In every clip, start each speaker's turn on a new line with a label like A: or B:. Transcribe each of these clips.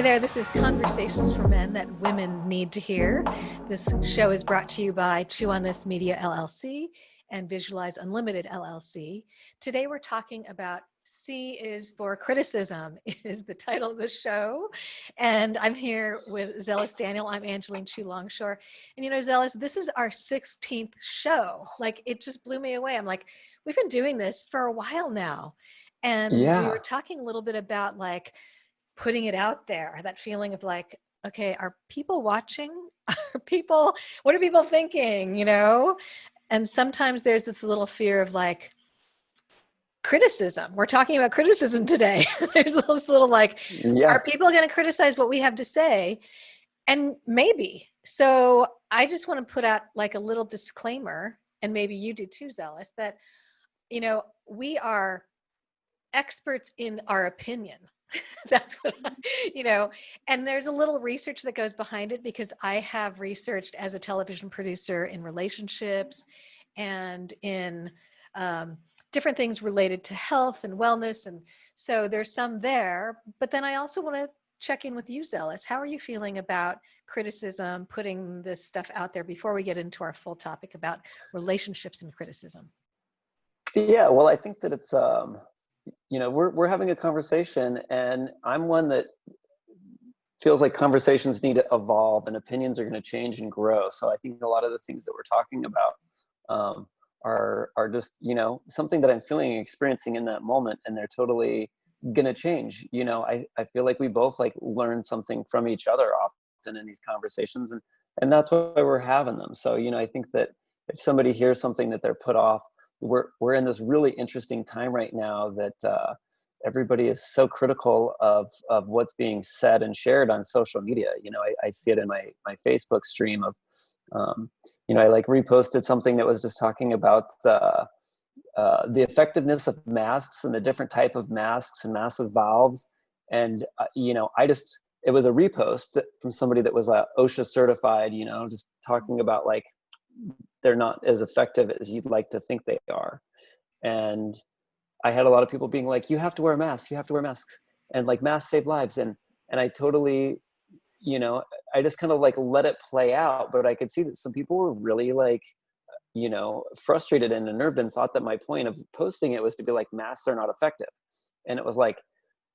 A: there, this is Conversations for Men That Women Need to Hear. This show is brought to you by ChewOnThis Media LLC and Visualize Unlimited LLC. Today we're talking about C is for Criticism is the title of the show. And I'm here with Zelis Daniel. I'm Angeline Longshore. And you know, Zelis, this is our 16th show. Like, it just blew me away. I'm like, we've been doing this for a while now. And we were talking a little bit about like putting it out there, that feeling of like, okay, are people watching? What are people thinking, you know? And sometimes there's this little fear of like criticism. We're talking about criticism today. There's this little like, are people going to criticize what we have to say? And maybe. So I just want to put out like a little disclaimer, and maybe you do too, Zelis, that, you know, we are experts in our opinion. That's what, you know, and there's a little research that goes behind it because I have researched as a television producer in relationships and in different things related to health and wellness. And so there's some there, but then I also want to check in with you, Zelis. How are you feeling about criticism, putting this stuff out there before we get into our full topic about relationships and criticism?
B: Yeah, well, I think that it's, you know, we're having a conversation, and I'm one that feels like conversations need to evolve and opinions are going to change and grow. So I think a lot of the things that we're talking about are just, you know, something that I'm feeling and experiencing in that moment, and they're totally going to change. You know, I feel like we both like learn something from each other often in these conversations, and that's why we're having them. So, you know, I think that if somebody hears something that they're put off, we're in this really interesting time right now that everybody is so critical of what's being said and shared on social media. You know, I see it in my Facebook stream of, you know, I like reposted something that was just talking about the effectiveness of masks and the different type of masks and massive valves. And, you know, it was a repost from somebody that was OSHA certified, you know, just talking about like, they're not as effective as you'd like to think they are. And I had a lot of people being like, you have to wear a mask, you have to wear masks, and like masks save lives. And I totally, you know, I just kind of like let it play out, but I could see that some people were really like, you know, frustrated and unnerved and thought that my point of posting it was to be like, masks are not effective. And it was like,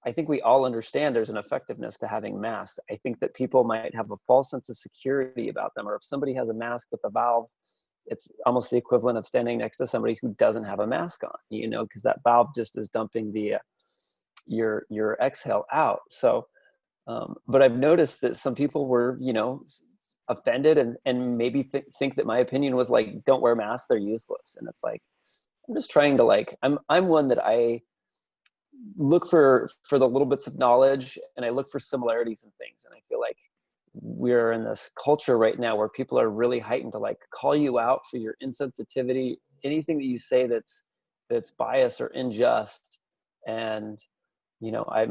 B: I think we all understand there's an effectiveness to having masks. I think that people might have a false sense of security about them, or if somebody has a mask with a valve, it's almost the equivalent of standing next to somebody who doesn't have a mask on, you know, because that valve just is dumping the your exhale out. So, but I've noticed that some people were, you know, offended and maybe think that my opinion was like, don't wear masks, they're useless. And it's like, I'm just trying to like, I'm one that I look for the little bits of knowledge, and I look for similarities in things. And I feel like we're in this culture right now where people are really heightened to like call you out for your insensitivity, anything that you say that's biased or unjust. And, you know, I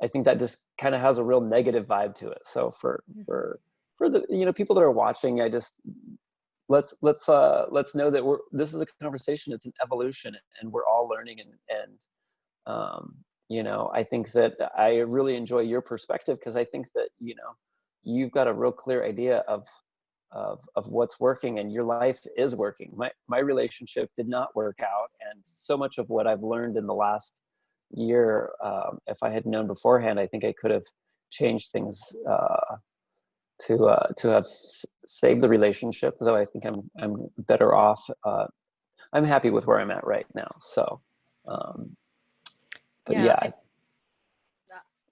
B: think that just kind of has a real negative vibe to it. So for the, you know, people that are watching, I just, let's know that this is a conversation. It's an evolution, and we're all learning. And you know, I think that I really enjoy your perspective, because I think that, you know, you've got a real clear idea of what's working, and your life is working. My relationship did not work out, and so much of what I've learned in the last year, if I had known beforehand, I think I could have changed things to have saved the relationship. Though I think I'm better off. I'm happy with where I'm at right now. So. But yeah.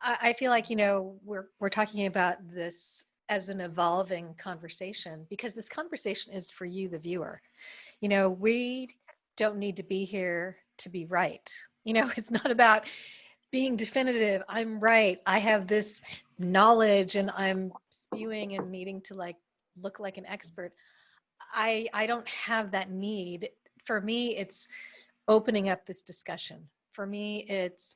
A: I feel like, you know, we're talking about this as an evolving conversation, because this conversation is for you, the viewer. You know, we don't need to be here to be right. You know, it's not about being definitive. I'm right. I have this knowledge and I'm spewing and needing to like look like an expert. I don't have that need. For me, it's opening up this discussion. For me, it's,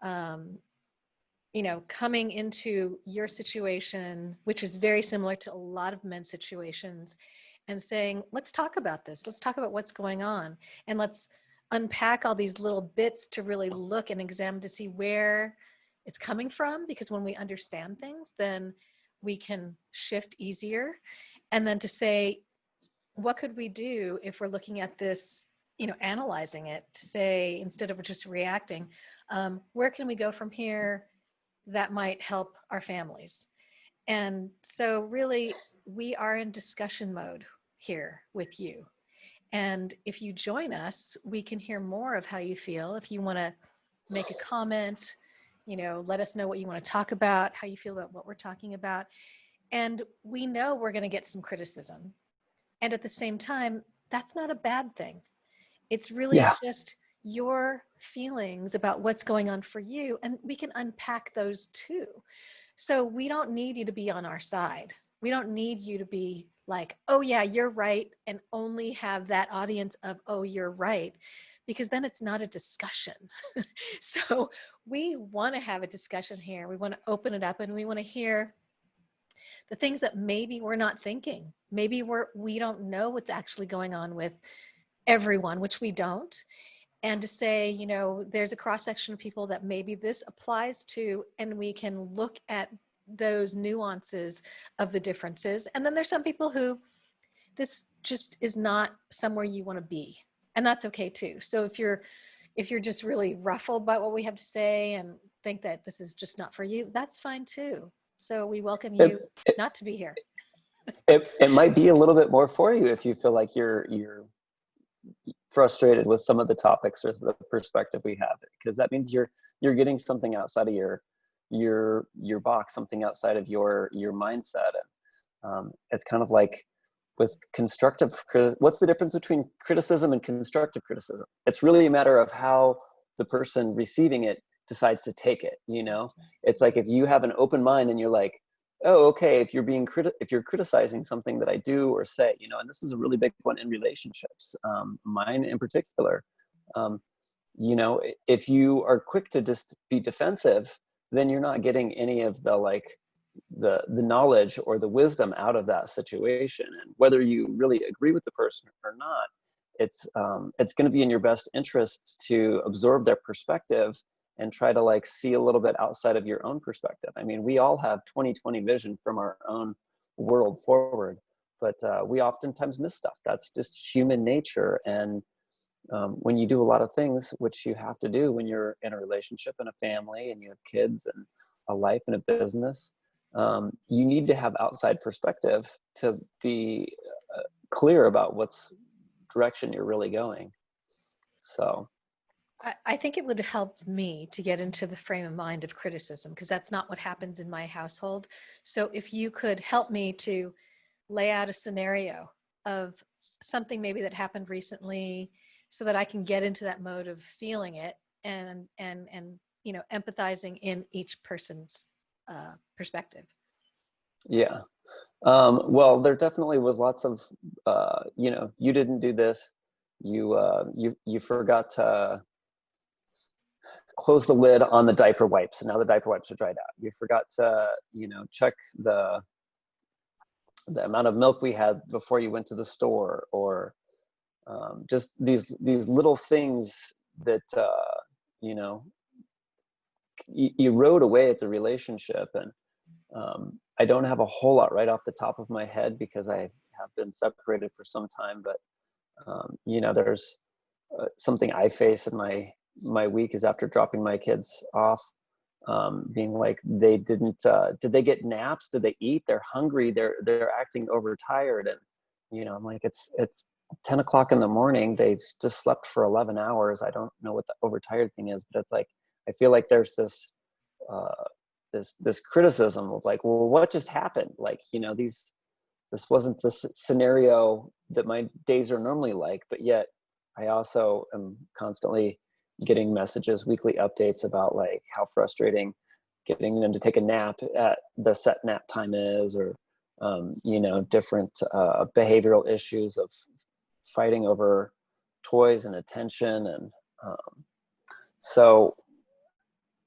A: you know, coming into your situation, which is very similar to a lot of men's situations, and saying, let's talk about this. Let's talk about what's going on. And let's unpack all these little bits to really look and examine to see where it's coming from, because when we understand things, then we can shift easier. And then to say, what could we do if we're looking at this, analyzing it, to say, instead of just reacting, where can we go from here that might help our families? And so really, we are in discussion mode here with you. And if you join us, we can hear more of how you feel. If you want to make a comment, let us know what you want to talk about, how you feel about what we're talking about. And we know we're going to get some criticism. And at the same time, that's not a bad thing. It's really
B: Yeah.
A: just your feelings about what's going on for you. And we can unpack those too. So we don't need you to be on our side. We don't need you to be like, oh, yeah, you're right, and only have that audience of, oh, you're right, because then it's not a discussion. So we want to have a discussion here. We want to open it up, and we want to hear the things that maybe we're not thinking. Maybe we don't know what's actually going on with everyone, which we don't. And to say, there's a cross section of people that maybe this applies to, and we can look at those nuances of the differences. And then there's some people who this just is not somewhere you want to be, and that's okay too. So if you're just really ruffled by what we have to say and think that this is just not for you, that's fine too. So we welcome you
B: It, it,
A: not to be here.
B: it might be a little bit more for you if you feel like you're frustrated with some of the topics or the perspective we have, because that means you're getting something outside of your box, something outside of your mindset. And it's kind of like with what's the difference between criticism and constructive criticism? It's really a matter of how the person receiving it decides to take it. It's like if you have an open mind and you're like, oh, okay, if you're criticizing something that I do or say, and this is a really big one in relationships, mine in particular, if you are quick to just be defensive, then you're not getting any of the knowledge or the wisdom out of that situation. And whether you really agree with the person or not, it's going to be in your best interests to absorb their perspective and try to see a little bit outside of your own perspective. I mean, we all have 20/20 vision from our own world forward, but we oftentimes miss stuff. That's just human nature. And when you do a lot of things, which you have to do when you're in a relationship and a family and you have kids and a life and a business, you need to have outside perspective to be clear about what's direction you're really going. So
A: I think it would help me to get into the frame of mind of criticism, because that's not what happens in my household. So if you could help me to lay out a scenario of something maybe that happened recently, so that I can get into that mode of feeling it and empathizing in each person's perspective.
B: yeah. Well, there definitely was lots of you didn't do this, you forgot to close the lid on the diaper wipes, and now the diaper wipes are dried out. You forgot to check the amount of milk we had before you went to the store, or just these little things that erode away at the relationship. And I don't have a whole lot right off the top of my head because I have been separated for some time, but there's something I face in my week is after dropping my kids off, being like, they didn't did they get naps, did they eat, they're hungry, they're acting overtired. And I'm like, it's 10 o'clock in the morning, they've just slept for 11 hours. I don't know what the overtired thing is, but it's like I feel like there's this this criticism of like, well, what just happened? Like, this wasn't the scenario that my days are normally like, but yet I also am constantly getting messages, weekly updates about like how frustrating getting them to take a nap at the set nap time is, or different behavioral issues of fighting over toys and attention. And so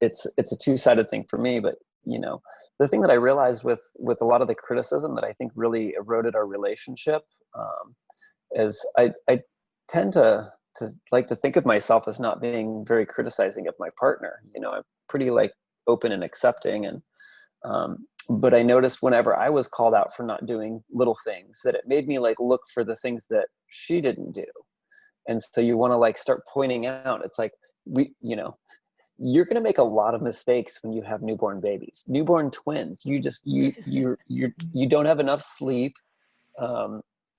B: it's a two-sided thing for me. But the thing that I realized with a lot of the criticism that I think really eroded our relationship, is I tend to like to think of myself as not being very criticizing of my partner. I'm pretty open and accepting. And but I noticed whenever I was called out for not doing little things, that it made me like look for the things that she didn't do. And so you want to like start pointing out, it's like, you're going to make a lot of mistakes when you have newborn babies, newborn twins. You don't have enough sleep.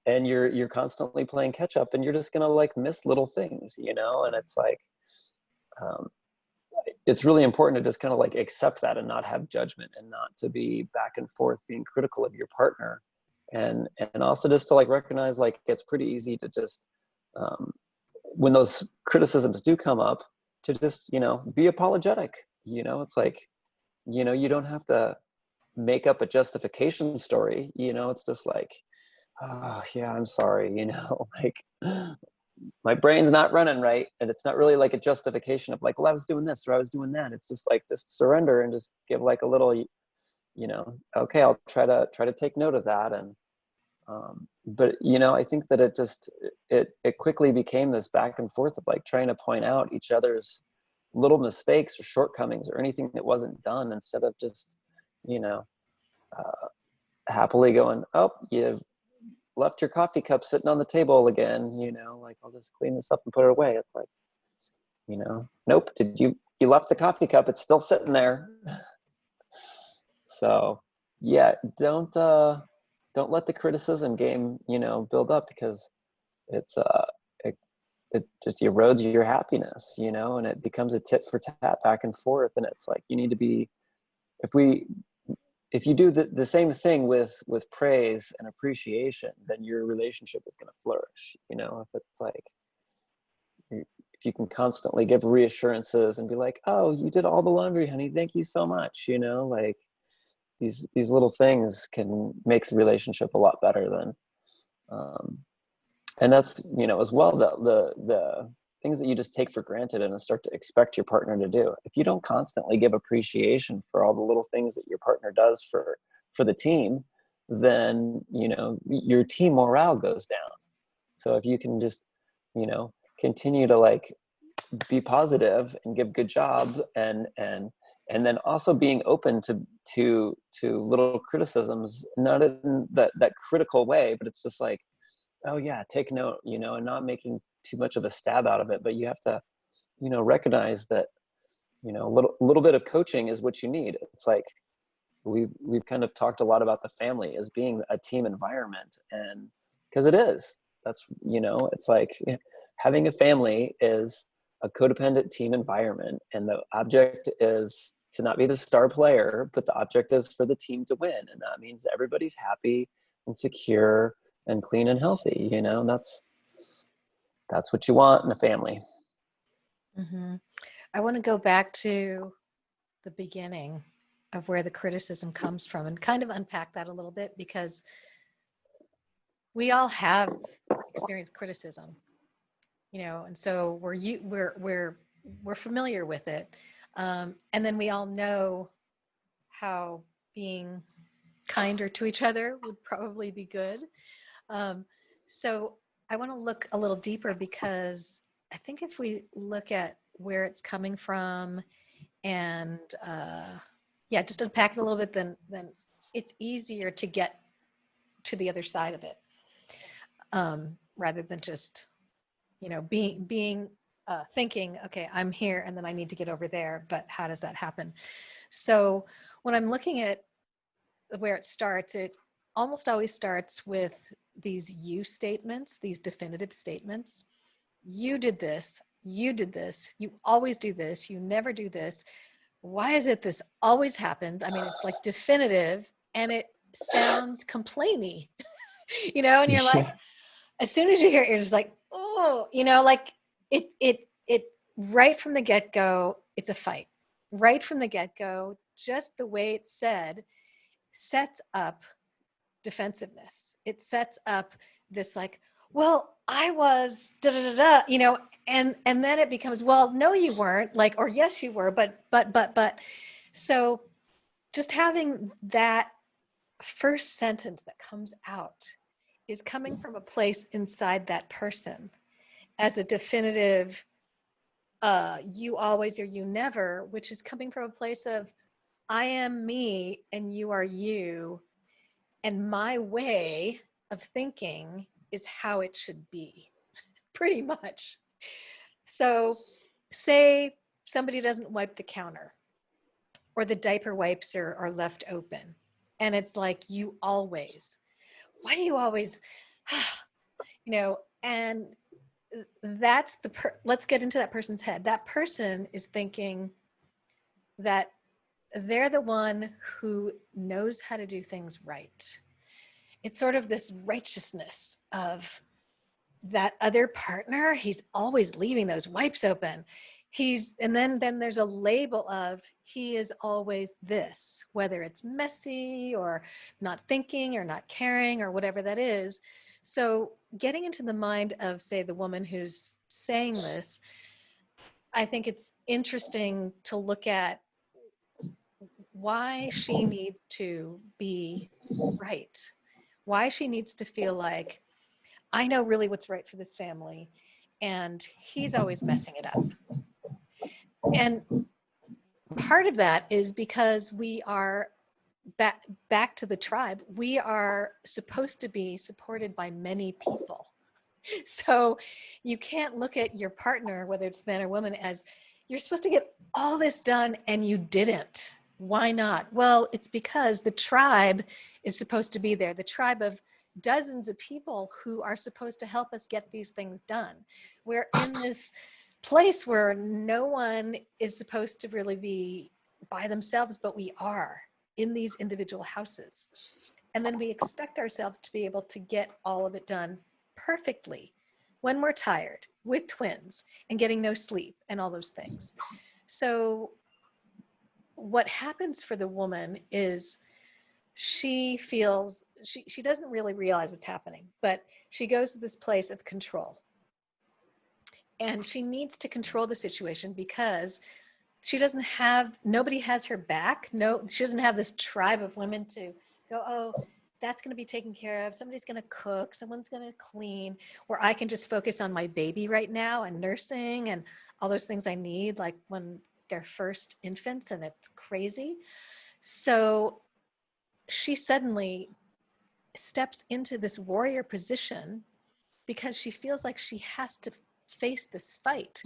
B: And you're constantly playing catch up, and you're just going to like miss little things, and it's like, it's really important to just kind of like accept that and not have judgment, and not to be back and forth being critical of your partner. And also just to like recognize, like, it's pretty easy to just, when those criticisms do come up, to just, be apologetic. It's like, you don't have to make up a justification story. It's just like, oh yeah, I'm sorry, like, my brain's not running right. And it's not really like a justification of like, well, I was doing this or I was doing that. It's just like, just surrender and just give like a little, okay, I'll try to take note of that. And but I think that it quickly became this back and forth of like trying to point out each other's little mistakes or shortcomings or anything that wasn't done, instead of just happily going, oh, you've left your coffee cup sitting on the table again, like, I'll just clean this up and put it away. It's like, nope, you left the coffee cup, it's still sitting there. So yeah, don't let the criticism game, build up, because it's it just erodes your happiness, and it becomes a tit for tat back and forth. And it's like, you need to be, if you do the same thing with praise and appreciation, then your relationship is going to flourish. If it's like, if you can constantly give reassurances and be like, oh, you did all the laundry, honey, thank you so much, like, these little things can make the relationship a lot better than, and that's, as well, the things that you just take for granted and start to expect your partner to do. If you don't constantly give appreciation for all the little things that your partner does for the team, then, your team morale goes down. So if you can just, continue to like be positive and give good job, and then also being open to little criticisms, not in that critical way, but it's just like, oh yeah, take note, and not making too much of a stab out of it. But you have to, recognize that, a little bit of coaching is what you need. It's like, we've kind of talked a lot about the family as being a team environment, and because it is, that's, it's like, having a family is a codependent team environment, and the object is to not be the star player, but the object is for the team to win. And that means that everybody's happy and secure and clean and healthy, that's what you want in a family.
A: Mm-hmm. I want to go back to the beginning of where the criticism comes from and kind of unpack that a little bit, because we all have experienced criticism, and so we're familiar with it, and then we all know how being kinder to each other would probably be good. So I want to look a little deeper, because I think if we look at where it's coming from and just unpack it a little bit, then it's easier to get to the other side of it, rather than just being thinking, okay, I'm here and then I need to get over there, but how does that happen? So when I'm looking at where it starts, it almost always starts with these you statements, these definitive statements. You did this, you always do this, you never do this. Why is it this always happens? I mean, it's like definitive, and it sounds complainy, and you're like, as soon as you hear it, you're just like, oh, like it right from the get-go, it's a fight. Right from the get-go, just the way it's said sets up defensiveness. It sets up this like, well, I was da da da da, and then it becomes, well, no, you weren't, like, or yes, you were, but. So just having that first sentence that comes out is coming from a place inside that person as a definitive, you always or you never, which is coming from a place of I am me and you are you, and my way of thinking is how it should be, pretty much. So, say somebody doesn't wipe the counter or the diaper wipes are left open, and it's like, you always, why do you always, and that's let's get into that person's head. That person is thinking that they're the one who knows how to do things right. It's sort of this righteousness of that other partner. He's always leaving those wipes open. And then there's a label of he is always this, whether it's messy or not thinking or not caring or whatever that is. So getting into the mind of, say, the woman who's saying this, I think it's interesting to look at why she needs to be right, why she needs to feel like, I know really what's right for this family, and he's always messing it up. And part of that is because we are back to the tribe. We are supposed to be supported by many people. So you can't look at your partner, whether it's man or woman, as you're supposed to get all this done and you didn't. Why not? Well, it's because the tribe is supposed to be there. The tribe of dozens of people who are supposed to help us get these things done. We're in this place where no one is supposed to really be by themselves, but we are in these individual houses. And then we expect ourselves to be able to get all of it done perfectly when we're tired, with twins and getting no sleep and all those things. So what happens for the woman is she feels, she doesn't really realize what's happening, but she goes to this place of control. And she needs to control the situation because she doesn't have, nobody has her back. No, she doesn't have this tribe of women to go, oh, that's going to be taken care of. Somebody's going to cook. Someone's going to clean. Where I can just focus on my baby right now and nursing and all those things I need, like when they're first infants, and it's crazy. So she suddenly steps into this warrior position because she feels like she has to face this fight.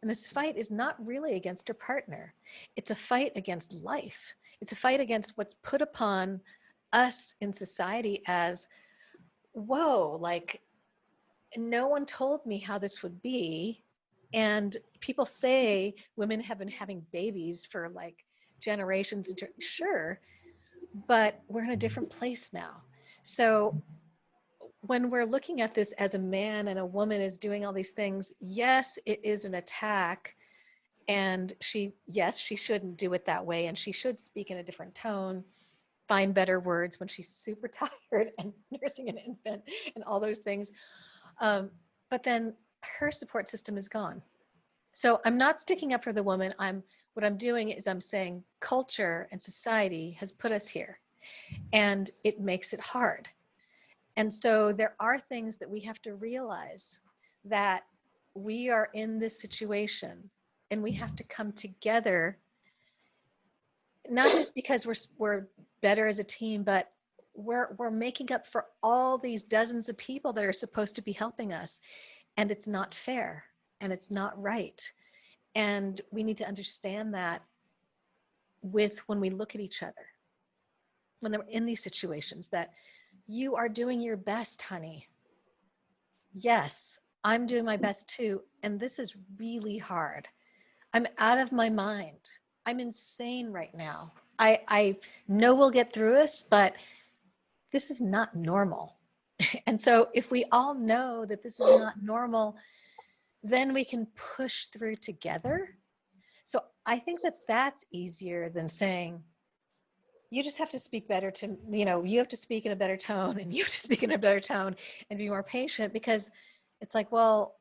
A: And this fight is not really against her partner. It's a fight against life. It's a fight against what's put upon us in society as, whoa, like no one told me how this would be. And people say women have been having babies for like generations. Sure, but we're in a different place now. So when we're looking at this as a man and a woman is doing all these things, yes, it is an attack. And yes, she shouldn't do it that way. And she should speak in a different tone, find better words when she's super tired and nursing an infant and all those things. But then her support system is gone. So I'm not sticking up for the woman. What I'm doing is I'm saying culture and society has put us here, and it makes it hard. And so there are things that we have to realize, that we are in this situation and we have to come together, not just because we're better as a team, but we're making up for all these dozens of people that are supposed to be helping us. And it's not fair and it's not right. And we need to understand that when we look at each other, when they're in these situations, that you are doing your best, honey. Yes, I'm doing my best too. And this is really hard. I'm out of my mind. I'm insane right now. I know we'll get through this, but this is not normal. And so if we all know that this is not normal, then we can push through together. So I think that that's easier than saying, you just have to speak better you have to speak in a better tone, and you have to speak in a better tone and be more patient, because it's like, well,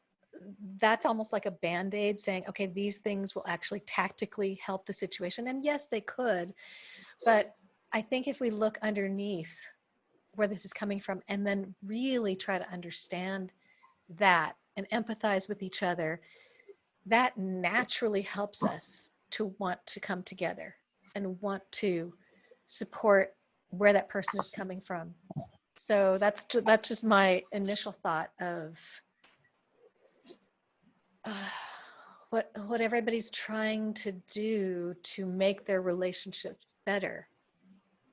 A: that's almost like a Band-Aid saying, okay, these things will actually tactically help the situation. And yes, they could. But I think if we look underneath where this is coming from and then really try to understand that and empathize with each other, that naturally helps us to want to come together and want to support where that person is coming from. So that's just my initial thought of uh, what everybody's trying to do to make their relationships better,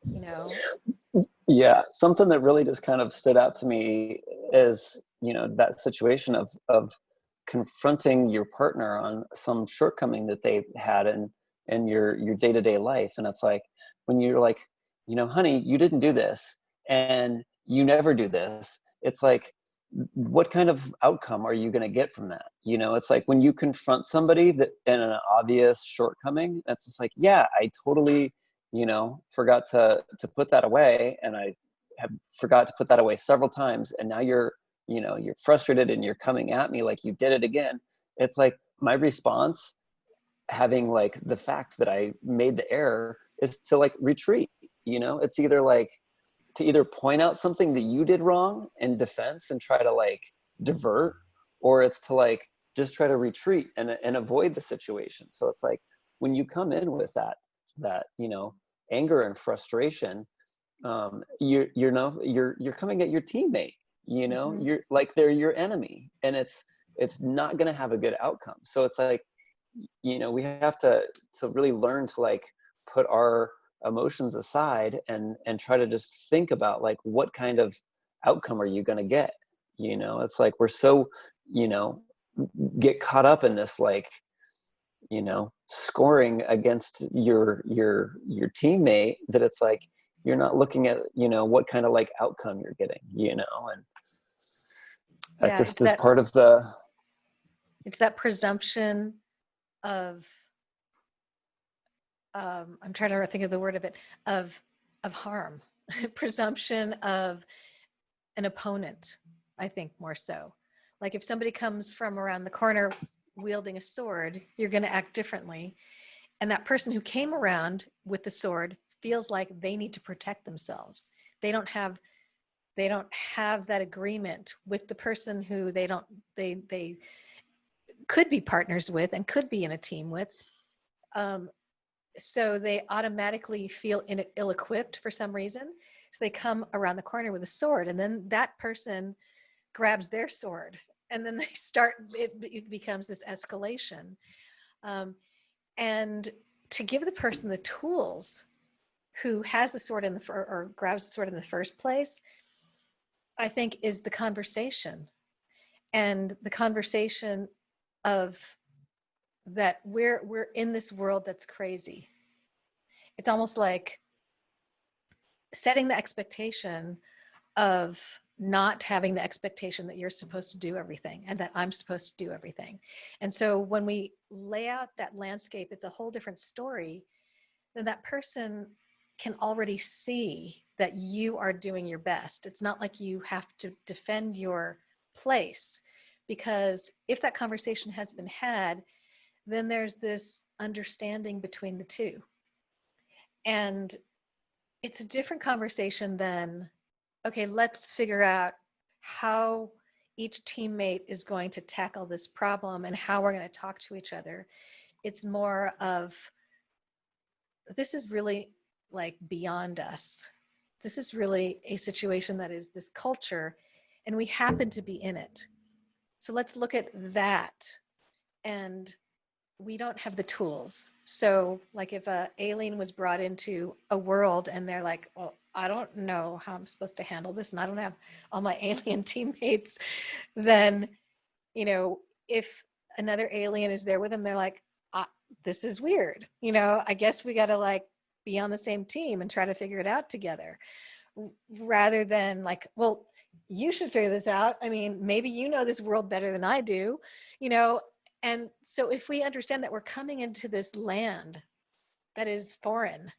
A: you know?
B: Yeah, something that really just kind of stood out to me is, that situation of confronting your partner on some shortcoming that they had in your day-to-day life. And it's like, when you're like, honey, you didn't do this and you never do this. It's like, what kind of outcome are you going to get from that? It's like when you confront somebody that in an obvious shortcoming, that's just like, yeah, I totally forgot to put that away, and I have forgot to put that away several times, and now you're frustrated and you're coming at me like you did it again. It's like my response, having like the fact that I made the error, is to like retreat. It's either like to either point out something that you did wrong in defense and try to like divert, or it's to like just try to retreat and avoid the situation. So it's like when you come in with that anger and frustration, you're coming at your teammate.
A: Mm-hmm.
B: You're like, they're your enemy, and it's not going to have a good outcome. So it's like, we have to really learn to like put our emotions aside and try to just think about like, what kind of outcome are you going to get. It's like we're so you know get caught up in this, like, scoring against your teammate, that it's like you're not looking at what kind of like outcome you're getting. And that
A: Yeah,
B: just is part of the
A: it's that presumption of I'm trying to think of the word of it, of harm, presumption of an opponent. I think more so, like if somebody comes from around the corner wielding a sword, you're going to act differently, and that person who came around with the sword feels like they need to protect themselves. They don't have that agreement with the person who they could be partners with and could be in a team with. Um, so they automatically feel ill-equipped for some reason. So they come around the corner with a sword, and then that person grabs their sword, and then they start. It becomes this escalation, um, and to give the person the tools who has the sword or grabs the sword in the first place, I think is the conversation, and the conversation of that we're in this world that's crazy. It's almost like setting the expectation of not having the expectation that you're supposed to do everything and that I'm supposed to do everything. And so when we lay out that landscape, it's a whole different story. Then that person can already see that you are doing your best. It's not like you have to defend your place, because if that conversation has been had, then there's this understanding between the two. And it's a different conversation than, okay, let's figure out how each teammate is going to tackle this problem and how we're going to talk to each other. It's more of, this is really like beyond us. This is really a situation that is this culture, and we happen to be in it. So let's look at that. And we don't have the tools. So like if a alien was brought into a world and they're like, well, I don't know how I'm supposed to handle this, and I don't have all my alien teammates, then, if another alien is there with them, they're like, this is weird. I guess we got to like be on the same team and try to figure it out together, rather than like, well, you should figure this out. I mean, maybe you know this world better than I do, you know. And so if we understand that we're coming into this land that is foreign,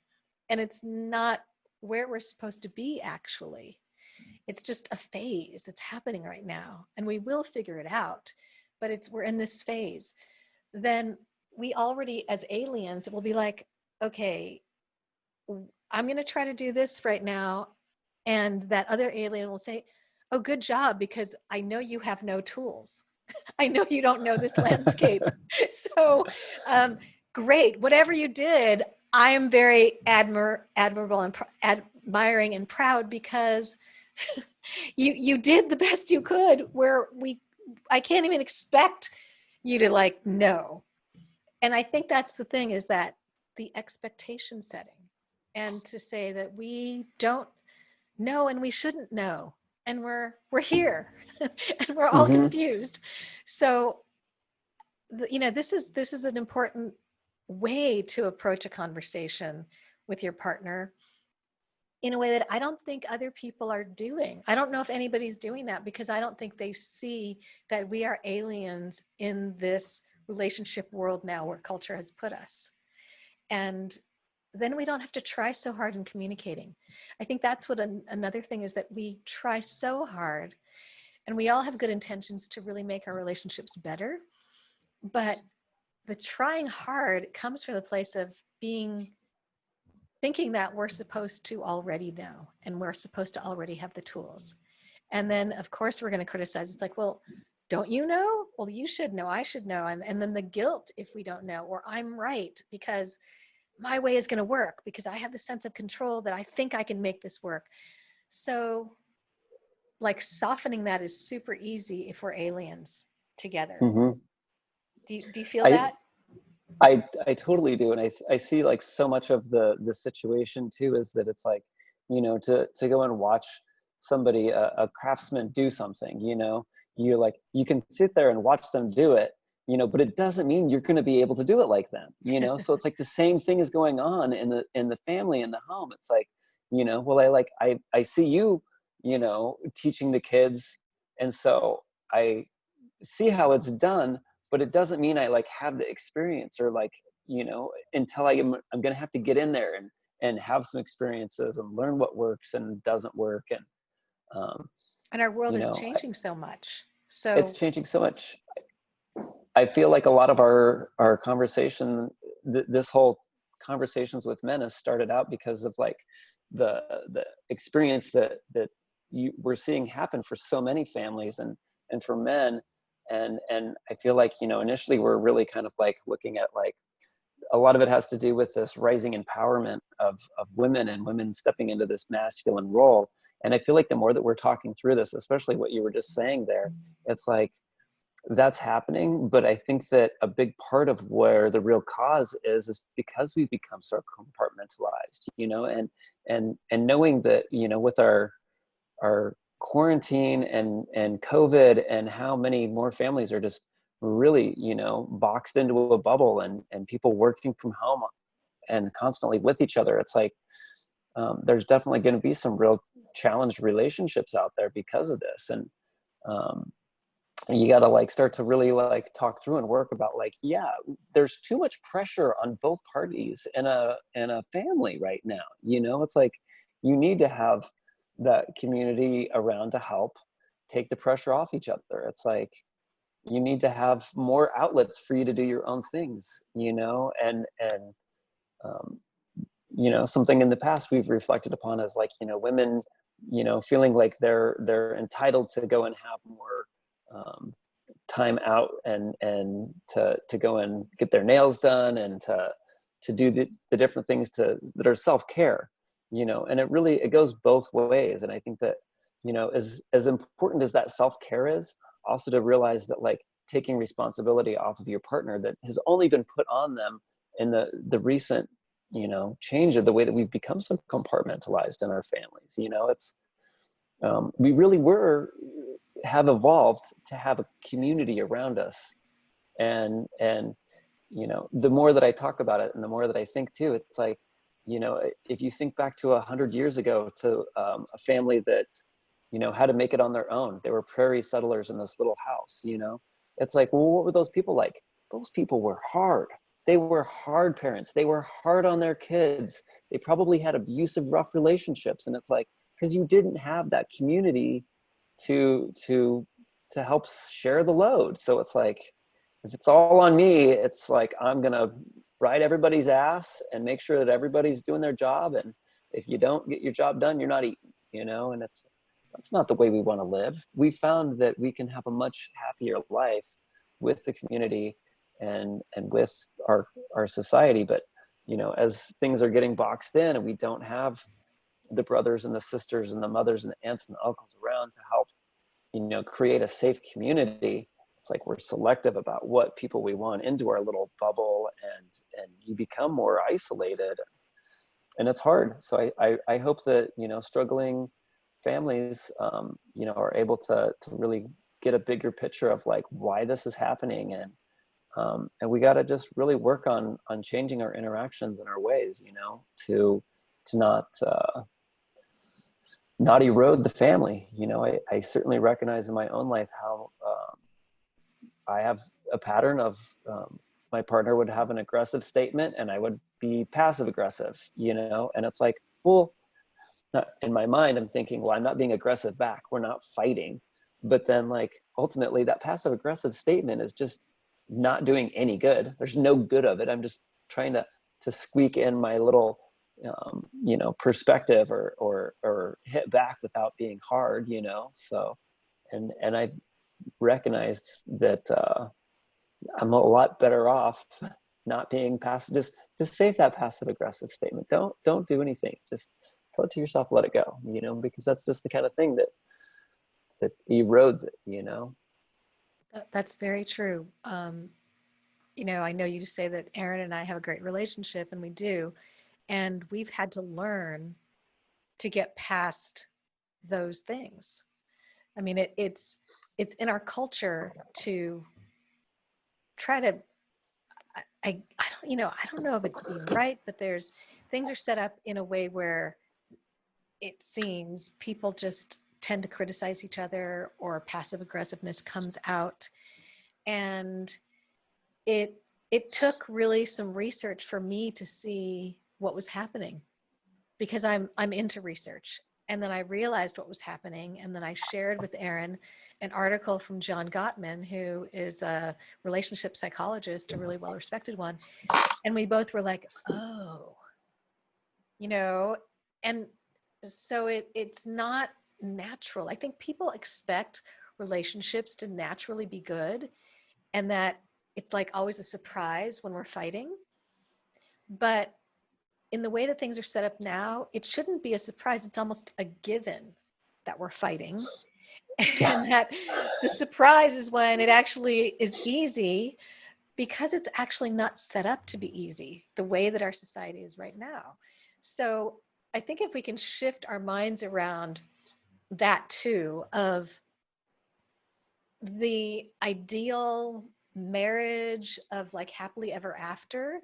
A: and it's not where we're supposed to be, actually, it's just a phase that's happening right now, and we will figure it out, but we're in this phase, then we already, as aliens, will be like, okay, I'm going to try to do this right now. And that other alien will say, oh, good job, because I know you have no tools. I know you don't know this landscape. So great. Whatever you did, I am very admirable and admiring and proud because you did the best you could where I can't even expect you to like know. And I think that's the thing, is that the expectation setting, and to say that we don't know and we shouldn't know, and we're here and we're all
B: Mm-hmm.
A: confused. So this is an important way to approach a conversation with your partner in a way that I don't think other people are doing. I don't know if anybody's doing that, because I don't think they see that we are aliens in this relationship world now where culture has put us. And then we don't have to try so hard in communicating. I think that's what another thing is, that we try so hard, and we all have good intentions to really make our relationships better. But the trying hard comes from the place of thinking that we're supposed to already know, and we're supposed to already have the tools. And then of course we're going to criticize. It's like, well, don't you know? Well, you should know, I should know. And then the guilt if we don't know, or I'm right because my way is going to work, because I have the sense of control that I think I can make this work. So like softening that is super easy if we're aliens together.
B: Mm-hmm.
A: Do you feel
B: I,
A: that?
B: I totally do. And I see like so much of the situation too, is that it's like, to go and watch somebody, a craftsman do something, you're like, you can sit there and watch them do it, but it doesn't mean you're going to be able to do it like them, so it's like the same thing is going on in the family, in the home. It's like, well, I see you, teaching the kids. And so I see how it's done, but it doesn't mean I like have the experience, or like, until I'm going to have to get in there and have some experiences and learn what works and doesn't work. And,
A: And our world
B: you
A: is
B: know, I,
A: changing so much.
B: it's
A: So
B: changing so much. I feel like a lot of our conversation, this whole conversations with men has started out because of like the experience that we're seeing happen for so many families and for men. And I feel like, initially we're really kind of like looking at like, a lot of it has to do with this rising empowerment of women, and women stepping into this masculine role. And I feel like the more that we're talking through this, especially what you were just saying there, it's like, that's happening. But I think that a big part of where the real cause is because we've become so compartmentalized, and knowing that, with our quarantine and COVID, and how many more families are just really, boxed into a bubble, and people working from home and constantly with each other. It's like, there's definitely going to be some real challenged relationships out there because of this. And um, you got to like start to really like talk through and work about like, yeah, there's too much pressure on both parties in a family right now. It's like, you need to have that community around to help take the pressure off each other. It's like, you need to have more outlets for you to do your own things, and um, something in the past we've reflected upon as like, women, feeling like they're entitled to go and have more time out, and to go and get their nails done, and to do the different things that are self-care, and it goes both ways. And I think that, as important as that self-care is, also to realize that like taking responsibility off of your partner that has only been put on them in the recent, change of the way that we've become so compartmentalized in our families. It's we really have evolved to have a community around us. And the more that I talk about it and the more that I think too, it's like, if you think back to 100 years ago, to a family that, had to make it on their own. They were prairie settlers in this little house. It's like, well, what were those people like? Those people were hard. They were hard parents. They were hard on their kids. They probably had abusive, rough relationships. And it's like, because you didn't have that community to help share the load. So it's like, if it's all on me, it's like, I'm gonna ride everybody's ass and make sure that everybody's doing their job. And if you don't get your job done, you're not eating, and it's, that's not the way we want to live. We found that we can have a much happier life with the community and with our society. But, you know, as things are getting boxed in and we don't have the brothers and the sisters and the mothers and the aunts and the uncles around to help, you know, create a safe community, it's like we're selective about what people we want into our little bubble, and you become more isolated, and it's hard. So I hope that, you know, struggling families, you know, are able to really get a bigger picture of like why this is happening, and we got to just really work on changing our interactions and our ways, you know, to not erode the family. You know, I certainly recognize in my own life how I have a pattern of my partner would have an aggressive statement and I would be passive aggressive, you know, and it's like, well, not, in my mind, I'm thinking, well, I'm not being aggressive back. We're not fighting. But then like ultimately that passive aggressive statement is just not doing any good. There's no good of it. I'm just trying to squeak in my little you know, perspective or hit back without being hard, you know. So and I recognized that I'm a lot better off not being passive. Just save that passive aggressive statement. Don't do anything. Just tell it to yourself, let it go, you know, because that's just the kind of thing that erodes it, you know.
A: That's very true. You know, I know you say that Aaron and I have a great relationship, and we do. And we've had to learn to get past those things. I mean, it's in our culture to try to, I don't, you know, I don't know if it's being right, but there's things are set up in a way where it seems people just tend to criticize each other, or passive aggressiveness comes out. And it it took really some research for me to see what was happening, because I'm into research. And then I realized what was happening, and then I shared with Aaron an article from John Gottman, who is a relationship psychologist, a really well respected one. And we both were like, oh, you know, and so it's not natural. I think people expect relationships to naturally be good, and that it's like always a surprise when we're fighting. But in the way that things are set up now, it shouldn't be a surprise. It's almost a given that we're fighting. And that the surprise is when it actually is easy, because it's actually not set up to be easy the way that our society is right now. So I think if we can shift our minds around that too, of the ideal marriage of like happily ever after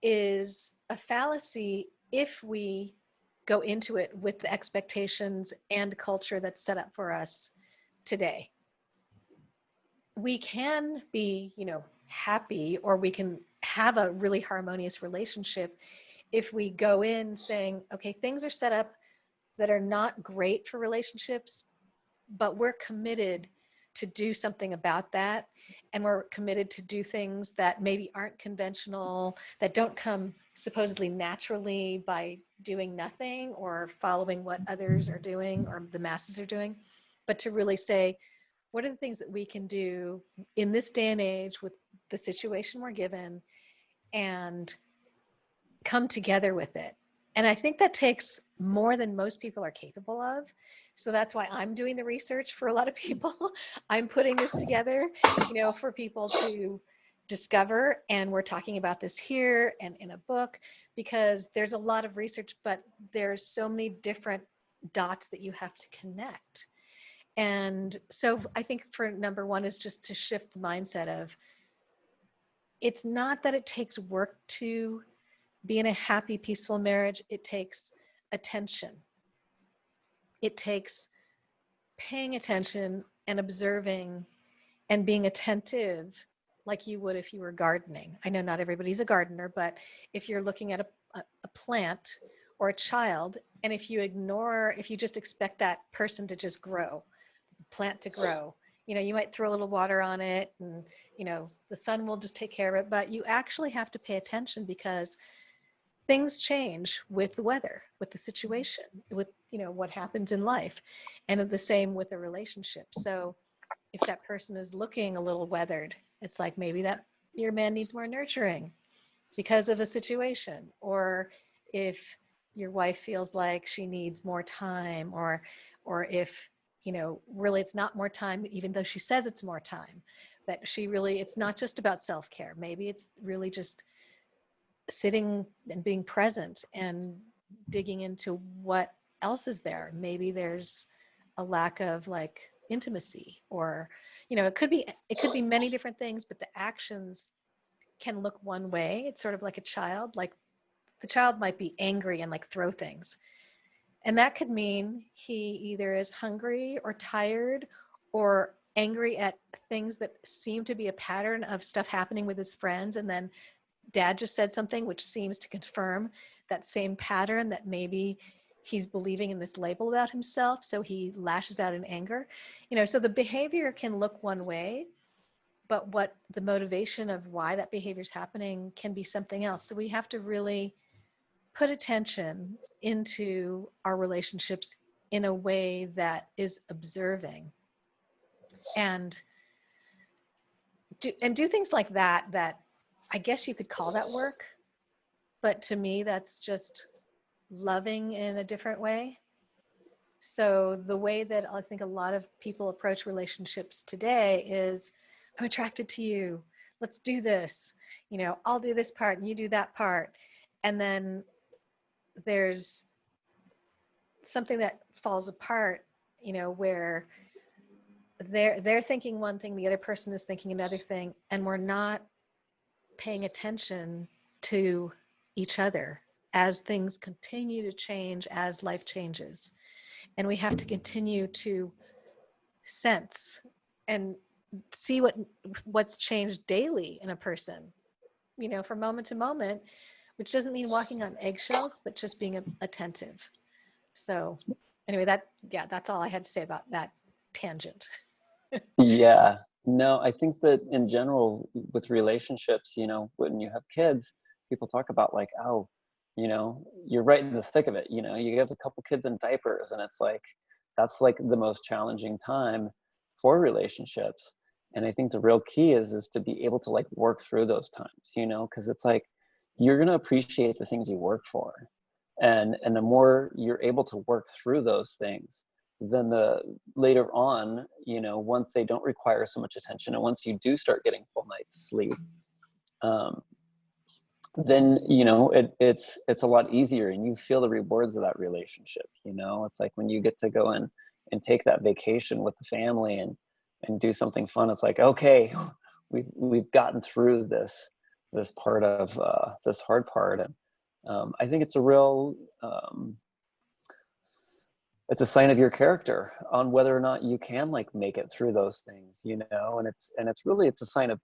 A: is a fallacy if we go into it with the expectations and culture that's set up for us today. We can be, you know, happy, or we can have a really harmonious relationship if we go in saying, okay, things are set up that are not great for relationships, but we're committed to do something about that. And we're committed to do things that maybe aren't conventional, that don't come supposedly naturally by doing nothing or following what others are doing or the masses are doing, but to really say, what are the things that we can do in this day and age with the situation we're given, and come together with it. And I think that takes more than most people are capable of. So that's why I'm doing the research for a lot of people. I'm putting this together, you know, for people to discover. And we're talking about this here and in a book, because there's a lot of research, but there's so many different dots that you have to connect. And so I think for number one is just to shift the mindset of, it's not that it takes work to be in a happy, peaceful marriage. It takes attention. It takes paying attention and observing and being attentive, like you would if you were gardening. I know not everybody's a gardener, but if you're looking at a plant or a child, and if you just expect that person to just grow, the plant to grow, you know, you might throw a little water on it and, you know, the sun will just take care of it, but you actually have to pay attention, because things change with the weather, with the situation, with, what happens in life, and the same with a relationship. So if that person is looking a little weathered, it's like maybe that your man needs more nurturing because of a situation. Or if your wife feels like she needs more time, or if, really it's not more time, even though she says it's more time, that she really, it's not just about self-care. Maybe it's really just sitting and being present and digging into what else is there. Maybe there's a lack of like intimacy, or it could be many different things, but the actions can look one way. It's sort of like a child. Like the child might be angry and like throw things, and that could mean he either is hungry or tired or angry at things that seem to be a pattern of stuff happening with his friends, and then dad just said something which seems to confirm that same pattern, that maybe he's believing in this label about himself, so he lashes out in anger. So the behavior can look one way, but what the motivation of why that behavior is happening can be something else. So we have to really put attention into our relationships in a way that is observing, and do things like that I guess you could call that work. But to me, that's just loving in a different way. So the way that I think a lot of people approach relationships today is, I'm attracted to you. Let's do this. I'll do this part and you do that part. And then there's something that falls apart, where they're thinking one thing, the other person is thinking another thing, and we're not paying attention to each other as things continue to change, as life changes. And we have to continue to sense and see what's changed daily in a person, from moment to moment, which doesn't mean walking on eggshells, but just being attentive. So anyway, that's all I had to say about that tangent.
B: Yeah. No, I think that in general with relationships, when you have kids, people talk about like, oh, you're right in the thick of it. You have a couple kids in diapers, and it's like, that's like the most challenging time for relationships. And I think the real key is to be able to like work through those times, because it's like, you're going to appreciate the things you work for. And the more you're able to work through those things, then the later on, once they don't require so much attention, and once you do start getting full night's sleep, then it's a lot easier, and you feel the rewards of that relationship. It's like when you get to go in and take that vacation with the family and do something fun. It's like, okay, we've gotten through this part of this hard part. And I think it's a real it's a sign of your character on whether or not you can like make it through those things, and it's a sign of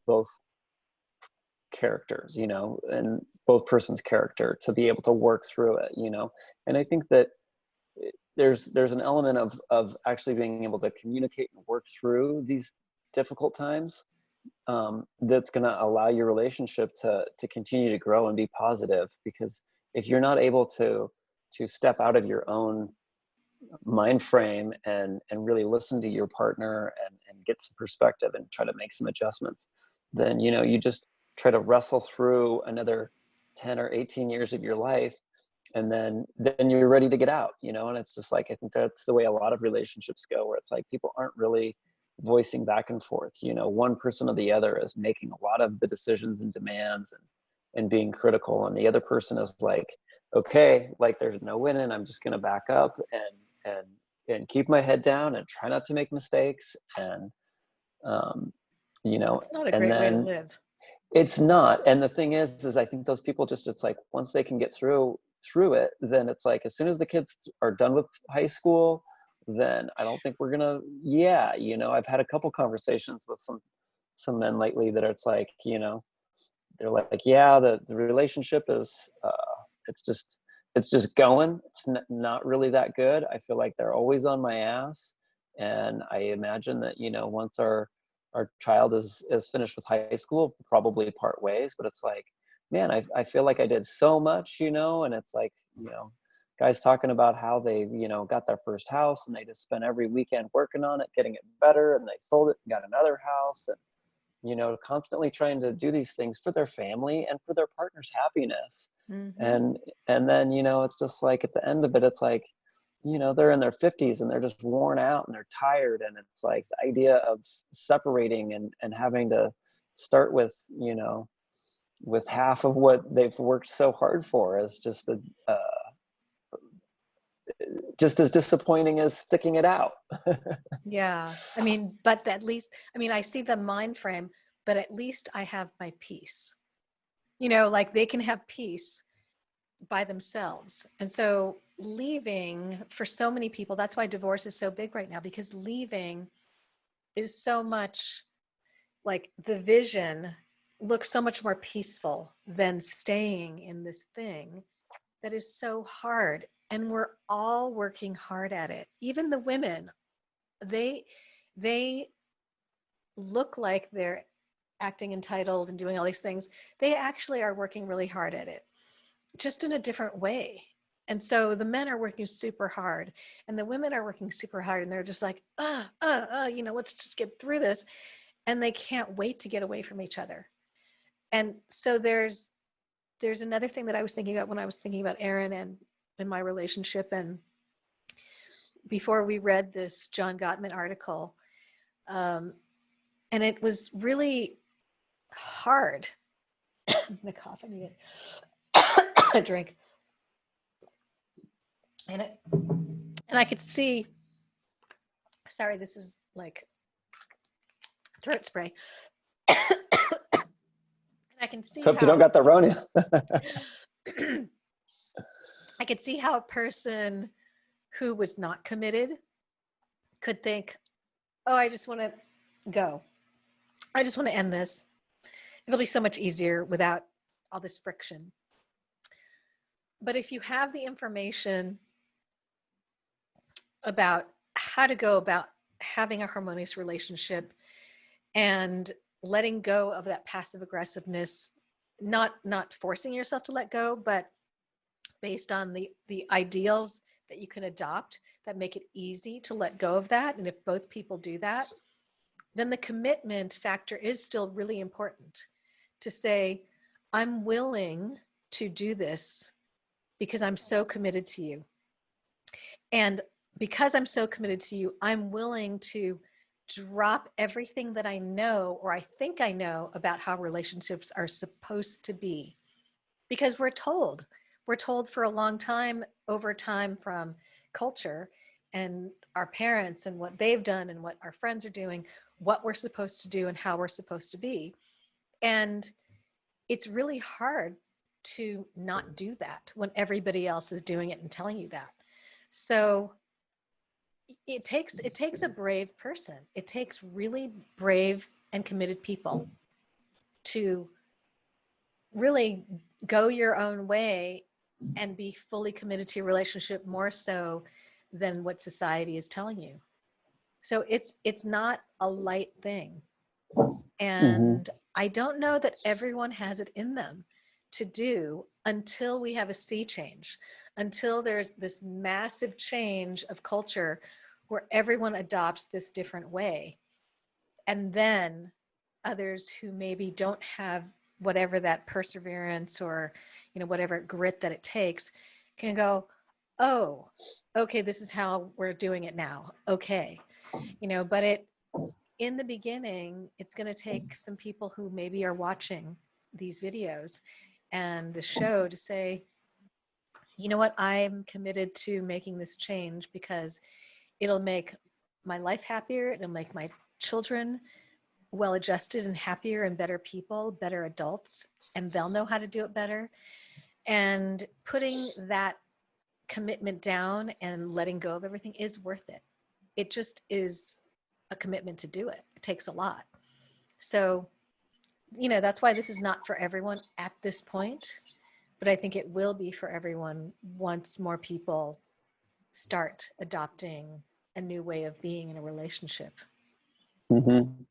B: both characters, and both person's character to be able to work through it, and I think that there's an element of actually being able to communicate and work through these difficult times, that's going to allow your relationship to continue to grow and be positive. Because if you're not able to step out of your own mind frame and really listen to your partner and get some perspective and try to make some adjustments, then you just try to wrestle through another 10 or 18 years of your life, and then you're ready to get out, and it's just like, I think that's the way a lot of relationships go, where it's like people aren't really voicing back and forth. One person or the other is making a lot of the decisions and demands and being critical, and the other person is like, okay, like there's no winning, I'm just going to back up and keep my head down and try not to make mistakes. And
A: It's not a
B: and
A: great way to
B: then
A: live.
B: it's not. And the thing is I think those people just, it's like, once they can get through it, then it's like, as soon as the kids are done with high school, then I don't think we're gonna, I've had a couple conversations with some men lately that it's like, they're like, yeah, the relationship is it's just going, it's not really that good. I feel like they're always on my ass. And I imagine that, once our child is finished with high school, we'll probably part ways. But it's like, man, I feel like I did so much, and it's like, guys talking about how they, got their first house and they just spent every weekend working on it, getting it better, and they sold it and got another house, and, constantly trying to do these things for their family and for their partner's happiness.
A: Mm-hmm.
B: And then, it's just like at the end of it, it's like, they're in their 50s and they're just worn out and they're tired. And it's like the idea of separating and having to start with half of what they've worked so hard for is just as disappointing as sticking it out.
A: Yeah. I mean, but at least, I mean, I see the mind frame, but at least I have my peace. Like they can have peace by themselves. And so leaving for so many people, that's why divorce is so big right now, because leaving is so much like the vision looks so much more peaceful than staying in this thing that is so hard. And we're all working hard at it. Even the women, they look like they're acting entitled and doing all these things. They actually are working really hard at it, just in a different way. And so the men are working super hard and the women are working super hard, and they're just like, let's just get through this. And they can't wait to get away from each other. And so there's another thing that I was thinking about when I was thinking about Aaron and my relationship. And before we read this John Gottman article, and it was really hard. I'm gonna cough. I need a drink. And I could see. Sorry, this is like throat spray. And I can see
B: So if you don't got the Rona.
A: I could see how a person who was not committed could think, oh, I just want to go. I just want to end this. It'll be so much easier without all this friction. But if you have the information about how to go about having a harmonious relationship and letting go of that passive aggressiveness, not forcing yourself to let go, but based on the ideals that you can adopt that make it easy to let go of that. And if both people do that, then the commitment factor is still really important to say, I'm willing to do this because I'm so committed to you. And because I'm so committed to you, I'm willing to drop everything that I know or I think I know about how relationships are supposed to be. Because we're told for a long time, over time, from culture and our parents and what they've done and what our friends are doing, what we're supposed to do and how we're supposed to be. And it's really hard to not do that when everybody else is doing it and telling you that. So it takes a brave person. It takes really brave and committed people to really go your own way and be fully committed to your relationship, more so than what society is telling you. So it's not a light thing. And I don't know that everyone has it in them to do until we have a sea change, until there's this massive change of culture where everyone adopts this different way. And then others who maybe don't have whatever that perseverance or, whatever grit that it takes can go, oh, okay, this is how we're doing it now. Okay. But in the beginning, it's going to take some people who maybe are watching these videos and the show to say, you know what, I'm committed to making this change because it'll make my life happier. It'll make my children well-adjusted and happier and better people, better adults, and they'll know how to do it better. And putting that commitment down and letting go of everything is worth it. It just is a commitment to do it. It takes a lot. So, that's why this is not for everyone at this point, but I think it will be for everyone once more people start adopting a new way of being in a relationship.
B: Mm-hmm.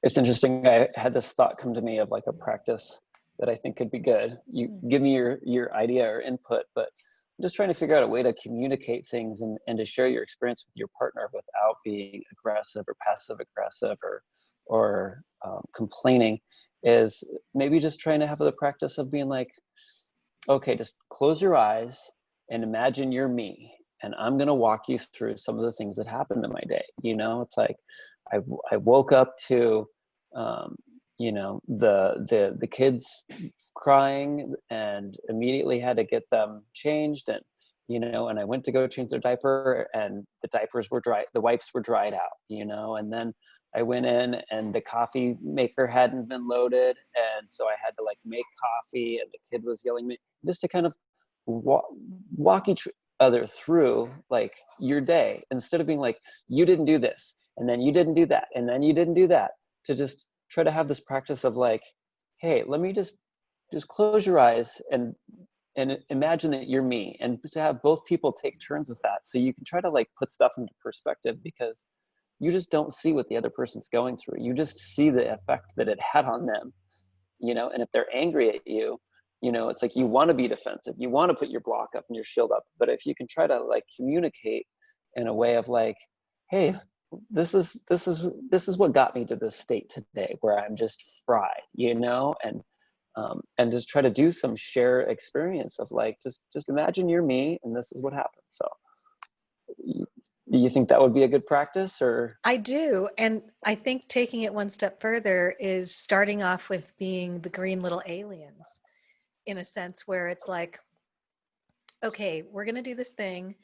B: It's interesting. I had this thought come to me of like a practice that I think could be good. You give me your idea or input, but I'm just trying to figure out a way to communicate things and to share your experience with your partner without being aggressive or passive aggressive or complaining, is maybe just trying to have the practice of being like, okay, just close your eyes and imagine you're me, and I'm going to walk you through some of the things that happened in my day. It's like I woke up to the kids crying and immediately had to get them changed, and I went to go change their diaper, and the diapers were dry, the wipes were dried out, and then I went in and the coffee maker hadn't been loaded, and so I had to like make coffee, and the kid was yelling at me, just to kind of walk each other through like your day, instead of being like, you didn't do this, and then you didn't do that, and then you didn't do that, to just try to have this practice of like, hey, let me just close your eyes and imagine that you're me, and to have both people take turns with that, so you can try to like put stuff into perspective, because you just don't see what the other person's going through. You just see the effect that it had on them, and if they're angry at you, it's like you want to be defensive, you want to put your block up and your shield up, but if you can try to like communicate in a way of like, hey, this is what got me to this state today where I'm just fried, and just try to do some shared experience of like, just imagine you're me and this is what happened. So do you think that would be a good practice? Or
A: I do. And I think taking it one step further is starting off with being the green little aliens, in a sense where it's like, okay, we're going to do this thing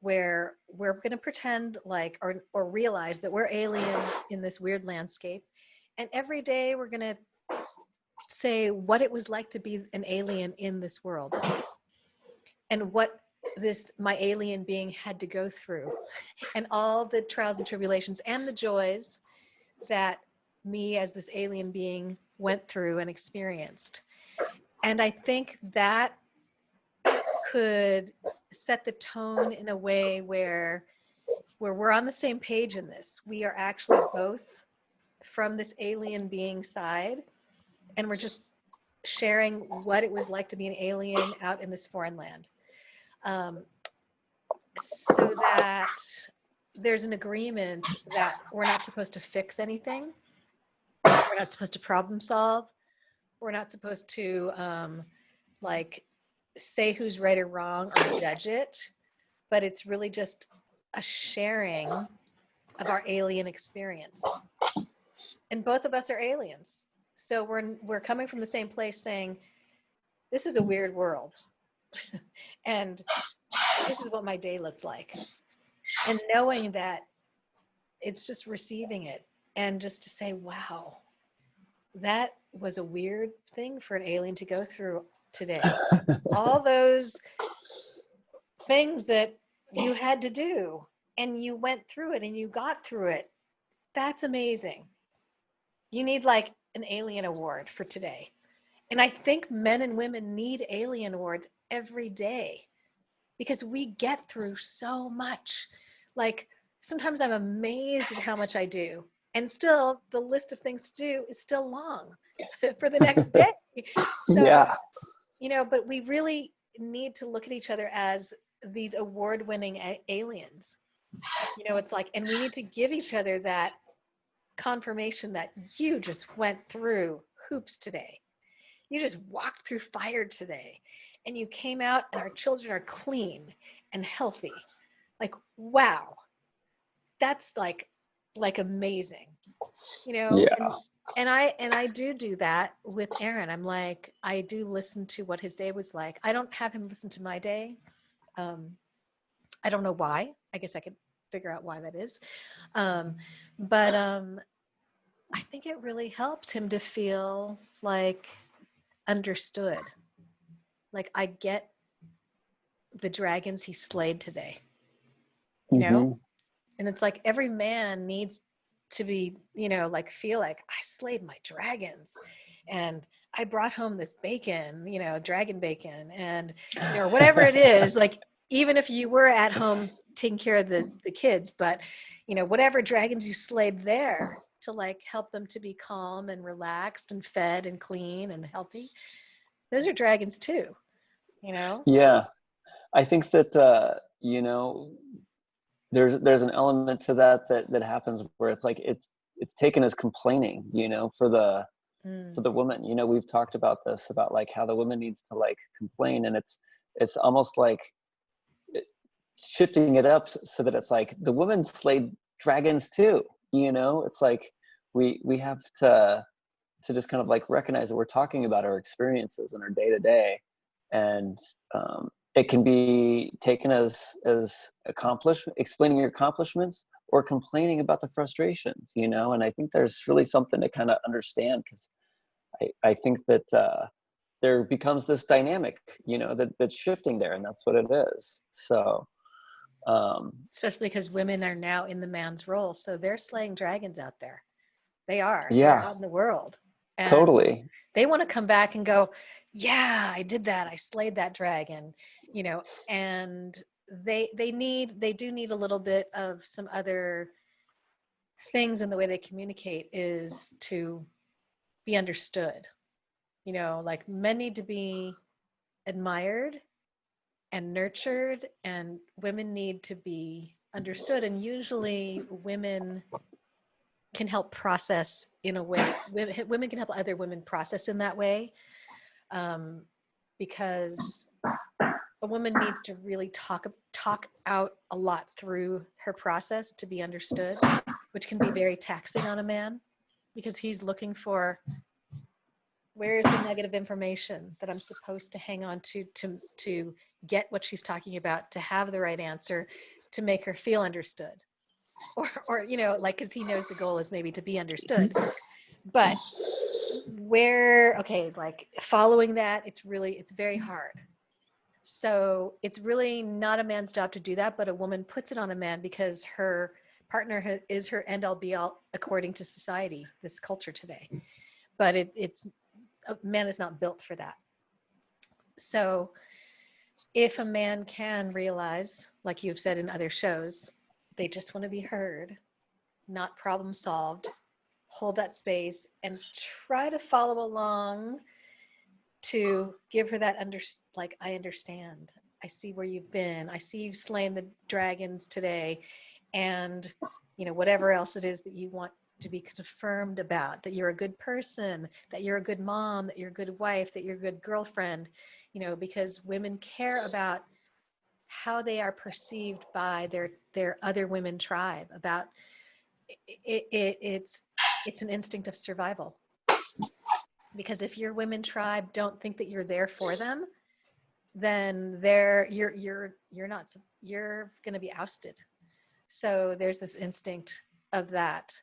A: where we're going to pretend like, or realize that we're aliens in this weird landscape. And every day we're going to say what it was like to be an alien in this world, and what my alien being had to go through, and all the trials and tribulations and the joys that me as this alien being went through and experienced. And I think that could set the tone in a way where we're on the same page in this. We are actually both from this alien being side, and we're just sharing what it was like to be an alien out in this foreign land. So that there's an agreement that we're not supposed to fix anything. We're not supposed to problem solve. We're not supposed to like say who's right or wrong or judge it, but it's really just a sharing of our alien experience. And both of us are aliens. So we're coming from the same place saying, this is a weird world. And this is what my day looked like. And knowing that it's just receiving it, and just to say, wow, that was a weird thing for an alien to go through today. All those things that you had to do, and you went through it and you got through it. That's amazing. You need like an alien award for today. And I think men and women need alien awards every day, because we get through so much. Like sometimes I'm amazed at how much I do, and still the list of things to do is still long for the next day. So,
B: yeah,
A: but we really need to look at each other as these award-winning aliens. It's like, and we need to give each other that confirmation that you just went through hoops today. You just walked through fire today, and you came out and our children are clean and healthy. Like, wow, that's like amazing,
B: yeah.
A: And I do that with Aaron. I'm like, I do listen to what his day was like. I don't have him listen to my day. I don't know why. I guess I could figure out why that is. But I think it really helps him to feel like understood. Like, I get the dragons he slayed today,
B: Mm-hmm.
A: And it's like every man needs to be, like feel like I slayed my dragons, and I brought home this bacon, dragon bacon, and whatever it is. Like, even if you were at home taking care of the kids, but whatever dragons you slayed there, to like help them to be calm and relaxed and fed and clean and healthy. Those are dragons too, you know?
B: Yeah. I think that, you know, there's an element to that happens where it's like, it's taken as complaining, you know, for
A: Mm.
B: the woman. You know, we've talked about this, about like how the woman needs to like complain, and it's almost like shifting it up so that it's like the woman slayed dragons too, you know. It's like we have to just kind of like recognize that we're talking about our experiences and our day to day, and it can be taken as explaining your accomplishments or complaining about the frustrations, you know. And I think there's really something to kind of understand, because I think that there becomes this dynamic, you know, that's shifting there, and that's what it is. So
A: Especially because women are now in the man's role. So they're slaying dragons out there. They are. They're
B: yeah,
A: out in the world. And
B: totally.
A: they want to come back and go, yeah, I did that. I slayed that dragon, you know, and they do need a little bit of some other things in the way they communicate, is to be understood. You know, like men need to be admired and nurtured, and women need to be understood. And usually women can help process in a way, women can help other women process in that way, um, because a woman needs to really talk out a lot through her process to be understood, which can be very taxing on a man, because he's looking for, where's the negative information that I'm supposed to hang on to get what she's talking about, to have the right answer, to make her feel understood, or you know, like, because he knows the goal is maybe to be understood. But okay, like following that, it's very hard. So it's really not a man's job to do that, but a woman puts it on a man because her partner is her end all be all according to society, this culture today. But it's a man is not built for that. So if a man can realize, like you've said in other shows, they just want to be heard, not problem solved, hold that space and try to follow along, to give her that like, I understand. I see where you've been. I see you've slain the dragons today. And, you know, whatever else it is that you want to be confirmed about, that you're a good person, that you're a good mom, that you're a good wife, that you're a good girlfriend, you know, because women care about how they are perceived by their other women tribe, about it's an instinct of survival. Because if your women tribe don't think that you're there for them, then you're not, you're going to be ousted. So there's this instinct of that.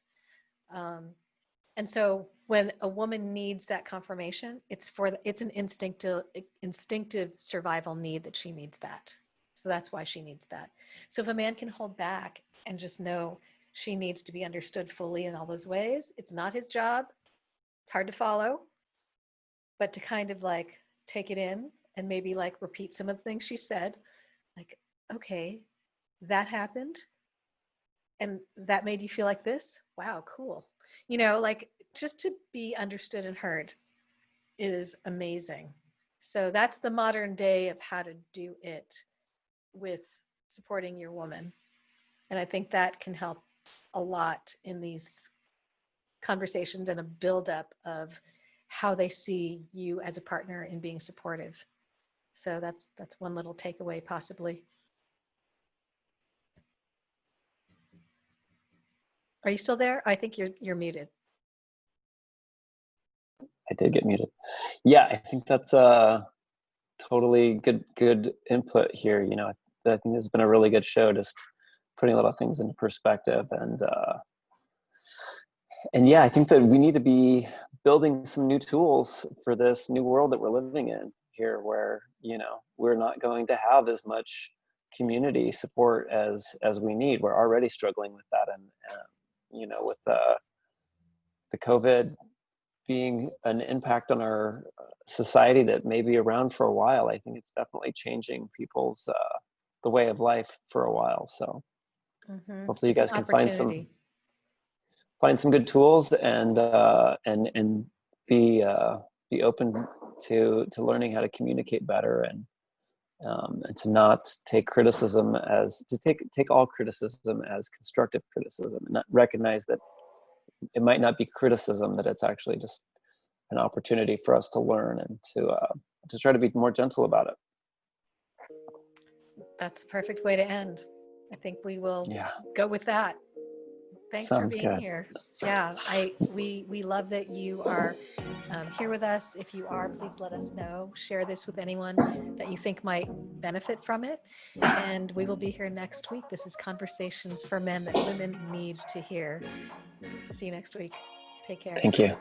A: Um, and so when a woman needs that confirmation, it's an instinctive survival need, that she needs that. So that's why she needs that. So if a man can hold back and just know she needs to be understood fully in all those ways, it's not his job. It's hard to follow, but to kind of like take it in and maybe like repeat some of the things she said, like, okay, that happened and that made you feel like this. Wow, cool. You know, like, just to be understood and heard is amazing. So that's the modern day of how to do it with supporting your woman. And I think that can help a lot in these conversations and a buildup of how they see you as a partner in being supportive. So that's one little takeaway possibly. Are you still there? I think you're muted.
B: I did get muted. Yeah, I think that's totally good input here. You know, I think this has been a really good show, just putting a lot of things into perspective. And yeah, I think that we need to be building some new tools for this new world that we're living in here, where, you know, we're not going to have as much community support as we need. We're already struggling with that, and you know, with the COVID being an impact on our society that may be around for a while, I think it's definitely changing people's the way of life for a while. So
A: Mm-hmm.
B: hopefully you
A: It's an
B: guys can find some
A: opportunity.
B: find some good tools and be open to learning how to communicate better, and to not take criticism as to take all criticism as constructive criticism, and not recognize that it might not be criticism, that it's actually just an opportunity for us to learn and to try to be more gentle about it.
A: That's the perfect way to end. I think we will
B: Yeah.
A: go with that. Thanks for
B: Sounds
A: being
B: good.
A: here. Yeah, we love that you are here with us. If you are, please let us know. Share this with anyone that you think might benefit from it. And we will be here next week. This is Conversations for Men that women need to hear. See you next week. Take care.
B: Thank you.